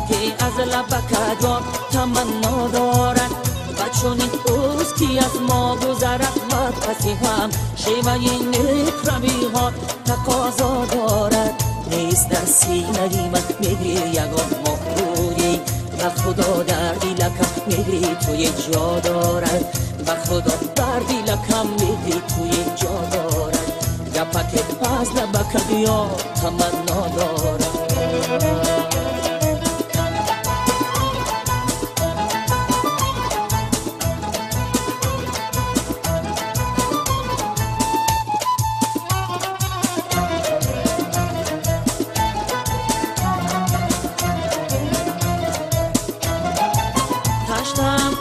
گپکی از لبک جان تمنا دارد و چون این اوست که از ما گذرد و پسی هم شیوه نکروی ها تقاضا دارد نیست در سینه من میگی یگان مهروی و خدا در دیلکم میگی توی جا دارد و خدا در دیلکم میگی توی جا دارد گپک از لبک بیا تمنا دارد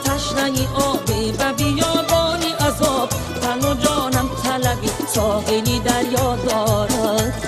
تشنه آبی و بیابانی عذاب تن و جانم طلبی ساحلی دریا دارد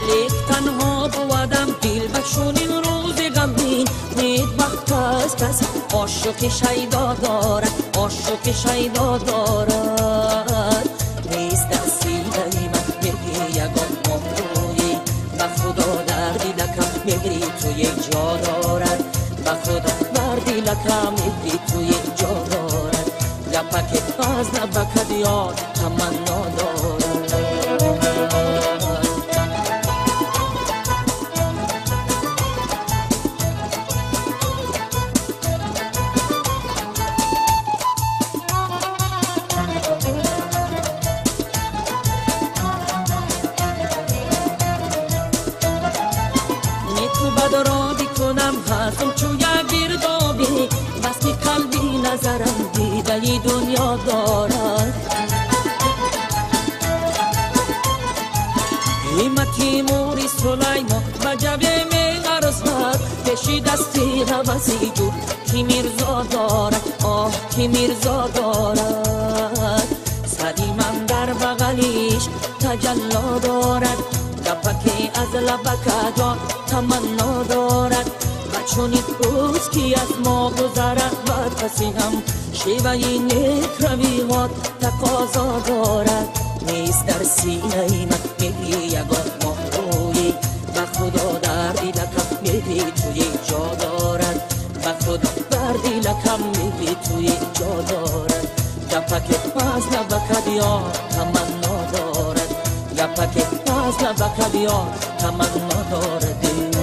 لیک تنها بودم دل و چون این روز غمگین نیک است کسی عاشق شیدا دارد عاشق شیدا دارد نیست در سینه من میگی یگان مهروی و خدا در دیلکم میگی توی جا دارد و خدا در دیلکم میگی توی جا دارد گپک از لبک دیار تمنا دارد بد را بکنم هستم چوی گردابی بس که قلبی نظرم دیده دنیا دارد همتی موری سلیمان و جبه می عرضت کشی دستی غوزی جو کی میرزا دارد آه کی میرزا دارد صدی من در بغلیش تجلا دارد گپکی از لبک جان تمنا دارد و چون این روز که از ما گذرد و کسی هم شیوه نکروی ها تقاضا دارد نیست در سینه من میگی یگان مهروی و خدا در دیلکم میگی توی جا دارد و خدا در دیلکم میگی توی جا دارد گپک از لبک بیا تمنا دارد گپک از لبک بیا تمنا دارد